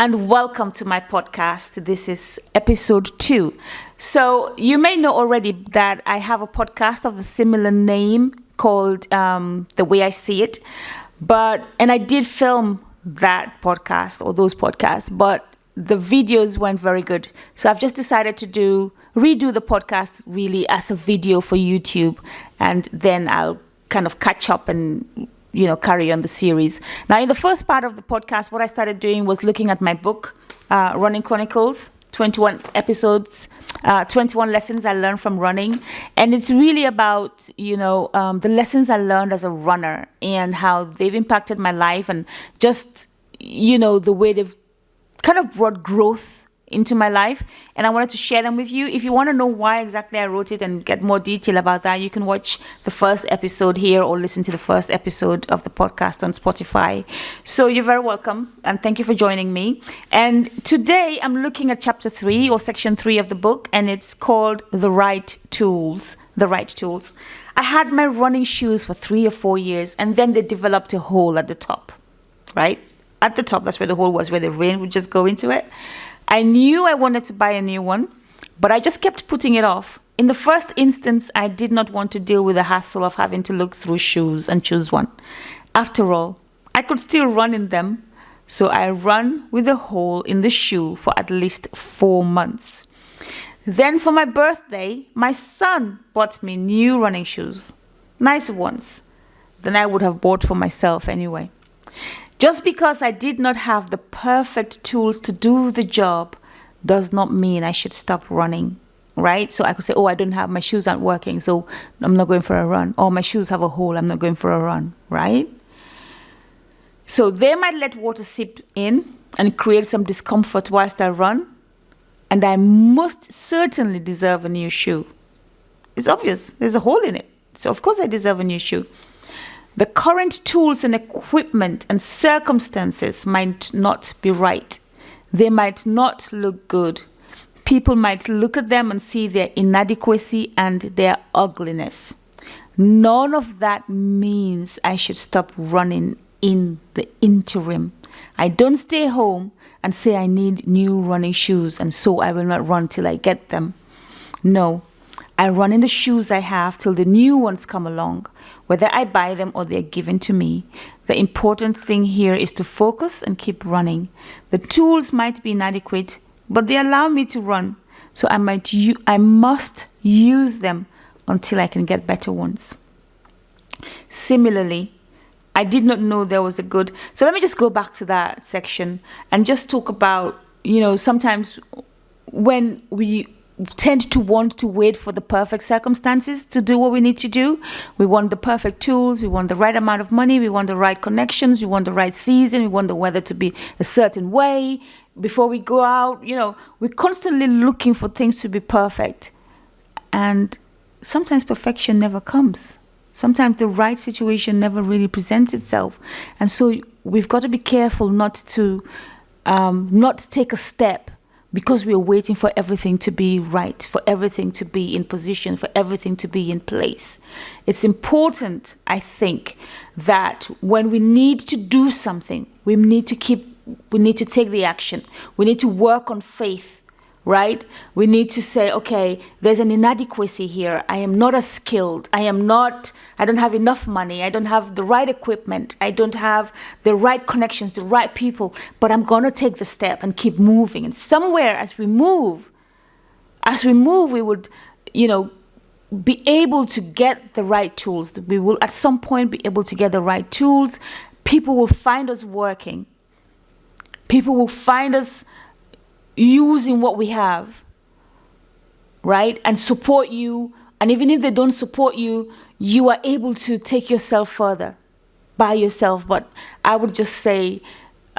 and welcome to my podcast. This is episode 2. So you may know already that I have a podcast of a similar name called The Way I See It, and I did film that podcast or those podcasts, but the videos weren't very good. So I've just decided to redo the podcast really as a video for YouTube, and then I'll kind of catch up and carry on the series. Now, in the first part of the podcast, what I started doing was looking at my book, Running Chronicles, 21 episodes, 21 lessons I learned from running. And it's really about, the lessons I learned as a runner and how they've impacted my life, and just, the way they've kind of brought growth into my life, and I wanted to share them with you. If you want to know why exactly I wrote it and get more detail about that, you can watch the first episode here or listen to the first episode of the podcast on Spotify. So you're very welcome, and thank you for joining me. And today I'm looking at chapter 3 or section 3 of the book, and it's called The Right Tools. The Right Tools. I had my running shoes for 3 or 4 years, and then they developed a hole at the top, right? At the top, that's where the hole was, where the rain would just go into it. I knew I wanted to buy a new one, but I just kept putting it off. In the first instance, I did not want to deal with the hassle of having to look through shoes and choose one. After all, I could still run in them, so I ran with a hole in the shoe for at least 4 months. Then for my birthday, my son bought me new running shoes, nice ones, than I would have bought for myself anyway. Just because I did not have the perfect tools to do the job does not mean I should stop running, right? So I could say, my shoes aren't working, so I'm not going for a run. Or my shoes have a hole, I'm not going for a run, right? So they might let water seep in and create some discomfort whilst I run, and I most certainly deserve a new shoe. It's obvious, there's a hole in it, so of course I deserve a new shoe. The current tools and equipment and circumstances might not be right. They might not look good. People might look at them and see their inadequacy and their ugliness. None of that means I should stop running in the interim. I don't stay home and say I need new running shoes, and so I will not run till I get them. No. I run in the shoes I have till the new ones come along, whether I buy them or they're given to me. The important thing here is to focus and keep running. The tools might be inadequate, but they allow me to run, so I must use them until I can get better ones. Similarly, I did not know there was a good... So let me just go back to that section and just talk about, sometimes when we tend to want to wait for the perfect circumstances to do what we need to do. We want the perfect tools, we want the right amount of money, we want the right connections, we want the right season, we want the weather to be a certain way. Before we go out, we're constantly looking for things to be perfect. And sometimes perfection never comes. Sometimes the right situation never really presents itself. And so we've got to be careful not to take a step because we are waiting for everything to be right, for everything to be in position, for everything to be in place. It's important, I think, that when we need to do something, we need to take the action. We need to work on faith, right? We need to say, okay, there's an inadequacy here. I am not as skilled. I don't have enough money. I don't have the right equipment. I don't have the right connections, the right people, but I'm going to take the step and keep moving. And somewhere as we move, we would, be able to get the right tools. We will at some point be able to get the right tools. People will find us working. People will find us using what we have, right? And support you. And even if they don't support you, you are able to take yourself further by yourself. But I would just say,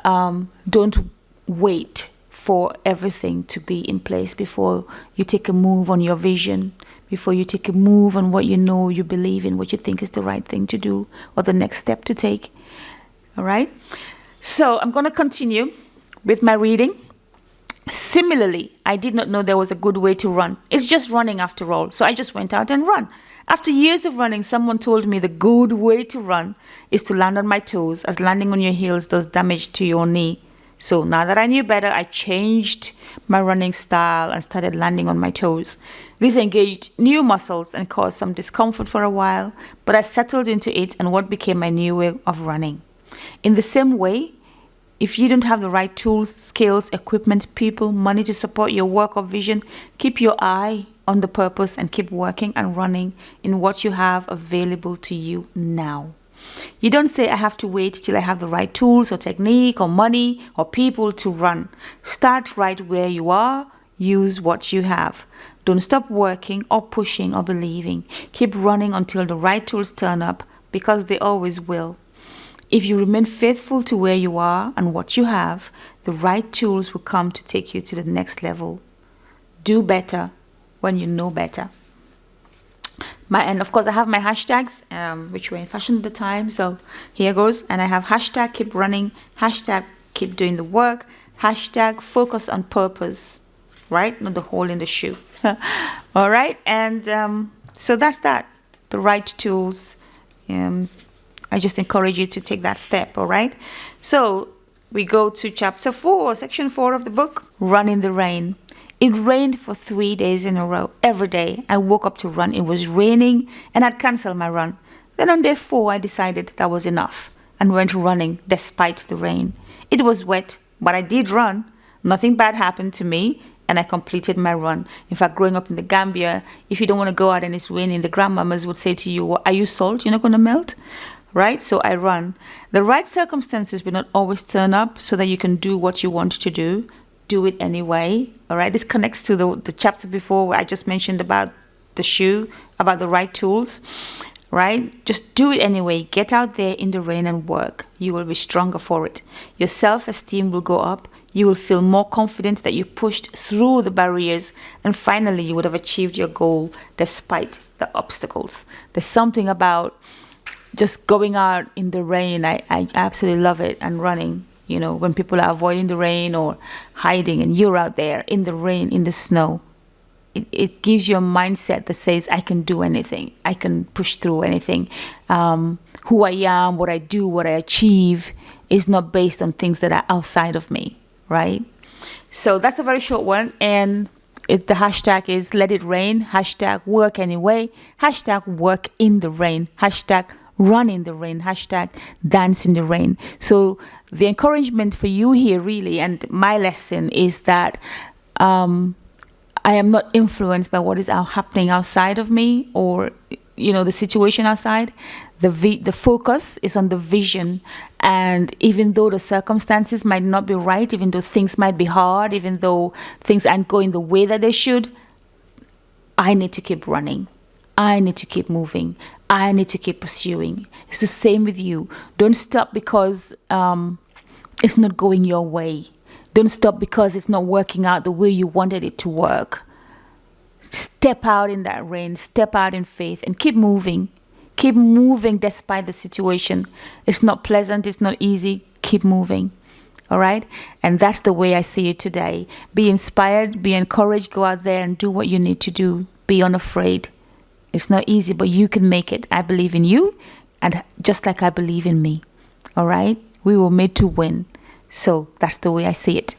don't wait for everything to be in place before you take a move on your vision, before you take a move on what you believe in, what you think is the right thing to do or the next step to take. All right? So I'm going to continue with my reading. Similarly, I did not know there was a good way to run. It's just running after all. So I just went out and ran. After years of running, someone told me the good way to run is to land on my toes, as landing on your heels does damage to your knee. So now that I knew better, I changed my running style and started landing on my toes. This engaged new muscles and caused some discomfort for a while, but I settled into it and what became my new way of running. In the same way, if you don't have the right tools, skills, equipment, people, money to support your work or vision, keep your eye on the purpose and keep working and running in what you have available to you now. You don't say, I have to wait till I have the right tools or technique or money or people to run. Start right where you are. Use what you have. Don't stop working or pushing or believing. Keep running until the right tools turn up, because they always will. If you remain faithful to where you are and what you have, the right tools will come to take you to the next level. Do better when you know better. And of course, I have my hashtags, which were in fashion at the time. So here goes. And I have hashtag keep running, hashtag keep doing the work, hashtag focus on purpose, right? Not the hole in the shoe. All right. And so that's that. The right tools. I just encourage you to take that step. All right. So we go to chapter 4, section 4 of the book, Run in the Rain. It rained for 3 days in a row. Every day I woke up to run. It was raining and I'd cancel my run. Then on day 4, I decided that was enough and went running despite the rain. It was wet, but I did run. Nothing bad happened to me and I completed my run. In fact, growing up in the Gambia, if you don't want to go out and it's raining, the grandmamas would say to you, well, are you salt? You're not going to melt? Right? So I run. The right circumstances will not always turn up so that you can do what you want to do. Do it anyway. All right. This connects to the chapter before where I just mentioned about the shoe, about the right tools, right? Just do it anyway. Get out there in the rain and work. You will be stronger for it. Your self-esteem will go up. You will feel more confident that you pushed through the barriers, and finally you would have achieved your goal despite the obstacles. There's something about just going out in the rain. I absolutely love it. And running. You know, when people are avoiding the rain or hiding and you're out there in the rain, in the snow, it gives you a mindset that says, I can do anything. I can push through anything. Who I am, what I do, what I achieve is not based on things that are outside of me, right? So that's a very short one. And the hashtag is let it rain, hashtag work anyway, hashtag work in the rain, hashtag run in the rain, hashtag dance in the rain. So the encouragement for you here really, and my lesson is that I am not influenced by what is happening outside of me or, you know, the situation outside. The focus is on the vision. And even though the circumstances might not be right, even though things might be hard, even though things aren't going the way that they should, I need to keep running. I need to keep moving. I need to keep pursuing. It's the same with you. Don't stop because it's not going your way. Don't stop because it's not working out the way you wanted it to work. Step out in that rain. Step out in faith and keep moving. Keep moving despite the situation. It's not pleasant. It's not easy. Keep moving. All right? And that's the way I see it today. Be inspired. Be encouraged. Go out there and do what you need to do. Be unafraid. It's not easy, but you can make it. I believe in you, and just like I believe in me. All right? We were made to win. So that's the way I see it.